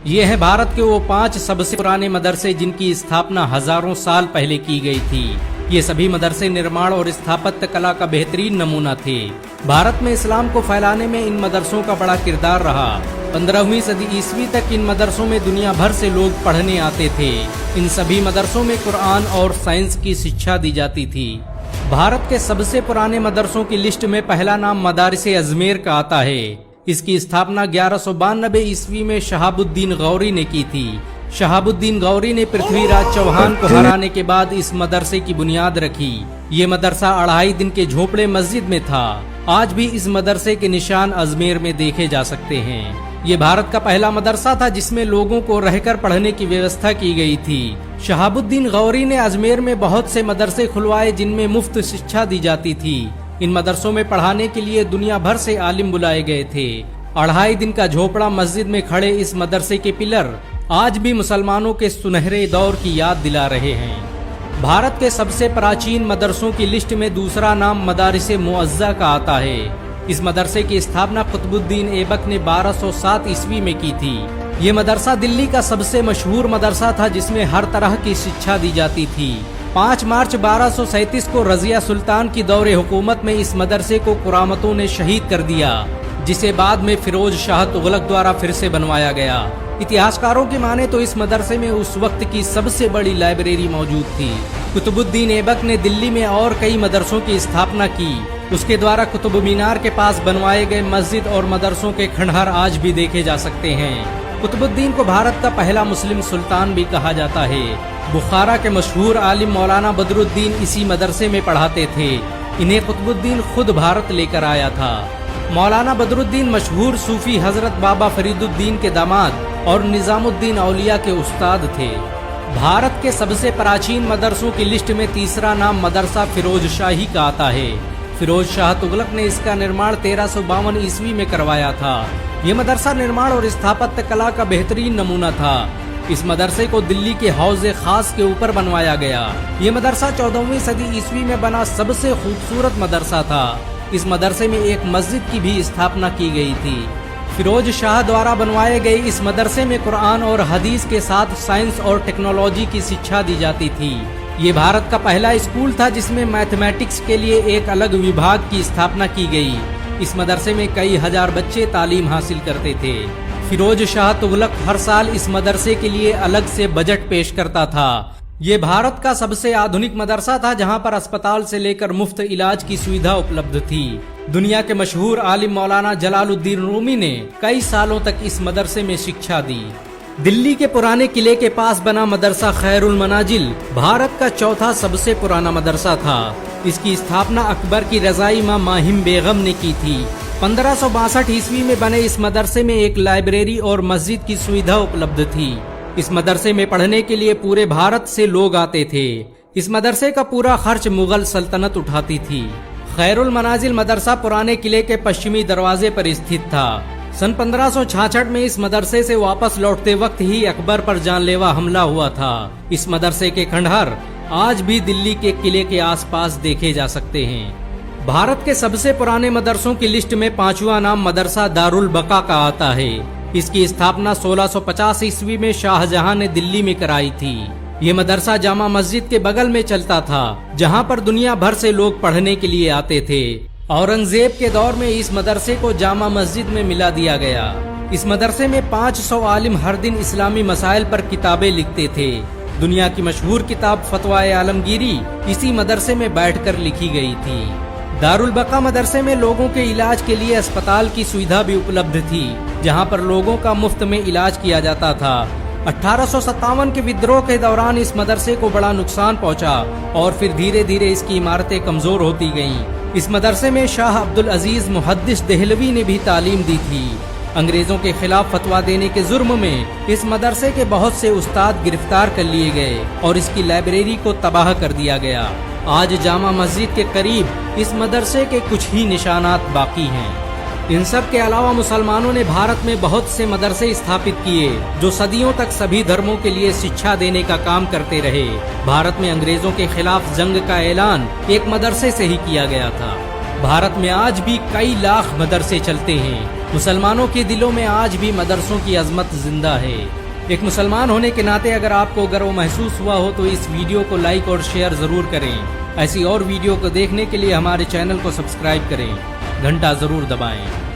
ये है भारत के वो 5 सबसे पुराने मदरसे जिनकी स्थापना हजारों साल पहले की गई थी। ये सभी मदरसे निर्माण और स्थापत्य कला का बेहतरीन नमूना थे। भारत में इस्लाम को फैलाने में इन मदरसों का बड़ा किरदार रहा। 15वीं सदी ईस्वी तक इन मदरसों में दुनिया भर से लोग पढ़ने आते थे। इन सभी मदरसों में कुरान और साइंस की शिक्षा दी जाती थी। भारत के सबसे पुराने मदरसों की लिस्ट में पहला नाम मदारिस अजमेर का आता है। इसकी स्थापना 1192 ईस्वी में शहाबुद्दीन गौरी ने की थी। शहाबुद्दीन गौरी ने पृथ्वीराज चौहान को हराने के बाद इस मदरसे की बुनियाद रखी। ये मदरसा 2.5 दिन के झोपड़े मस्जिद में था। आज भी इस मदरसे के निशान अजमेर में देखे जा सकते हैं। ये भारत का पहला मदरसा था जिसमें लोगों को रहकर पढ़ने की व्यवस्था की गई थी। शहाबुद्दीन गौरी ने अजमेर में बहुत से मदरसे खुलवाए जिनमें मुफ्त शिक्षा दी जाती थी। इन मदरसों में पढ़ाने के लिए दुनिया भर से आलिम बुलाए गए थे। 2.5 दिन का झोपड़ा मस्जिद में खड़े इस मदरसे के पिलर आज भी मुसलमानों के सुनहरे दौर की याद दिला रहे हैं। भारत के सबसे प्राचीन मदरसों की लिस्ट में दूसरा नाम मदारिस मुअज़्ज़ा का आता है। इस मदरसे की स्थापना कुतुबुद्दीन ऐबक ने 1207 ईस्वी में की थी। ये मदरसा दिल्ली का सबसे मशहूर मदरसा था जिसमें हर तरह की शिक्षा दी जाती थी। 5 मार्च 1237 को रजिया सुल्तान की दौरे हुकूमत में इस मदरसे को कुरामतों ने शहीद कर दिया, जिसे बाद में फिरोज शाह तुगलक द्वारा फिर से बनवाया गया। इतिहासकारों की माने तो इस मदरसे में उस वक्त की सबसे बड़ी लाइब्रेरी मौजूद थी। कुतुबुद्दीन ऐबक ने दिल्ली में और कई मदरसों की स्थापना की। उसके द्वारा कुतुब मीनार के पास बनवाए गए मस्जिद और मदरसों के खंडहर आज भी देखे जा सकते हैं। कुतुबुद्दीन को भारत का पहला मुस्लिम सुल्तान भी कहा जाता है। बुखारा के मशहूर आलिम मौलाना बदरुद्दीन इसी मदरसे में पढ़ाते थे। इन्हें कुतुबुद्दीन खुद भारत लेकर आया था। मौलाना बदरुद्दीन मशहूर सूफी हजरत बाबा फरीदुद्दीन के दामाद और निजामुद्दीन औलिया के उस्ताद थे। भारत के सबसे प्राचीन मदरसों की लिस्ट में तीसरा नाम मदरसा फिरोज शाही का आता है। फिरोज शाह तुगलक ने इसका निर्माण 1352 ईस्वी में करवाया था। ये मदरसा निर्माण और स्थापत्य कला का बेहतरीन नमूना था। इस मदरसे को दिल्ली के हौज़े खास के ऊपर बनवाया गया। ये मदरसा 14वीं सदी ईस्वी में बना सबसे खूबसूरत मदरसा था। इस मदरसे में एक मस्जिद की भी स्थापना की गई थी। फिरोज शाह द्वारा बनवाए गए इस मदरसे में कुरान और हदीस के साथ साइंस और टेक्नोलॉजी की शिक्षा दी जाती थी। ये भारत का पहला स्कूल था जिसमें मैथमेटिक्स के लिए एक अलग विभाग की स्थापना की गई। इस मदरसे में कई हजार बच्चे तालीम हासिल करते थे। फिरोज शाह तुगलक हर साल इस मदरसे के लिए अलग से बजट पेश करता था। ये भारत का सबसे आधुनिक मदरसा था जहां पर अस्पताल से लेकर मुफ्त इलाज की सुविधा उपलब्ध थी। दुनिया के मशहूर आलिम मौलाना जलालुद्दीन रूमी ने कई सालों तक इस मदरसे में शिक्षा दी। दिल्ली के पुराने किले के पास बना मदरसा खैरुल मनाजिल भारत का चौथा सबसे पुराना मदरसा था। इसकी स्थापना अकबर की रजाई मां माहिम बेगम ने की थी। 1562 ईस्वी में बने इस मदरसे में एक लाइब्रेरी और मस्जिद की सुविधा उपलब्ध थी। इस मदरसे में पढ़ने के लिए पूरे भारत से लोग आते थे। इस मदरसे का पूरा खर्च मुगल सल्तनत उठाती थी। खैरुल मनाजिल मदरसा पुराने किले के पश्चिमी दरवाजे पर स्थित था। सन 1566 में इस मदरसे से वापस लौटते वक्त ही अकबर पर जानलेवा हमला हुआ था। इस मदरसे के खंडहर आज भी दिल्ली के किले के आसपास देखे जा सकते हैं। भारत के सबसे पुराने मदरसों की लिस्ट में 5वां नाम मदरसा दारुल बका का आता है। इसकी स्थापना 1650 ईस्वी में शाहजहां ने दिल्ली में कराई थी। ये मदरसा जामा मस्जिद के बगल में चलता था जहां पर दुनिया भर से लोग पढ़ने के लिए आते थे। औरंगजेब के दौर में इस मदरसे को जामा मस्जिद में मिला दिया गया। इस मदरसे में 500 आलिम हर दिन इस्लामी मसाइल पर किताबें लिखते थे। दुनिया की मशहूर किताब फतवाए आलमगीरी इसी मदरसे में बैठकर लिखी गई थी। दारुल बका मदरसे में लोगों के इलाज के लिए अस्पताल की सुविधा भी उपलब्ध थी, जहां पर लोगों का मुफ्त में इलाज किया जाता था। 1857 के विद्रोह के दौरान इस मदरसे को बड़ा नुकसान पहुंचा और फिर धीरे धीरे इसकी इमारतें कमजोर होती गईं। इस मदरसे में शाह अब्दुल अजीज मुहद्दिस देहलवी ने भी तालीम दी थी। अंग्रेजों के खिलाफ फतवा देने के जुर्म में इस मदरसे के बहुत से उस्ताद गिरफ्तार कर लिए गए और इसकी लाइब्रेरी को तबाह कर दिया गया। आज जामा मस्जिद के करीब इस मदरसे के कुछ ही निशानात बाकी हैं। इन सब के अलावा मुसलमानों ने भारत में बहुत से मदरसे स्थापित किए जो सदियों तक सभी धर्मों के लिए शिक्षा देने का काम करते रहे। भारत में अंग्रेजों के खिलाफ जंग का ऐलान एक मदरसे से ही किया गया था। भारत में आज भी कई लाख मदरसे चलते हैं। मुसलमानों के दिलों में आज भी मदरसों की अजमत जिंदा है। एक मुसलमान होने के नाते अगर आपको गर्व महसूस हुआ हो तो इस वीडियो को लाइक और शेयर जरूर करें। ऐसी और वीडियो को देखने के लिए हमारे चैनल को सब्सक्राइब करें, घंटा जरूर दबाएं।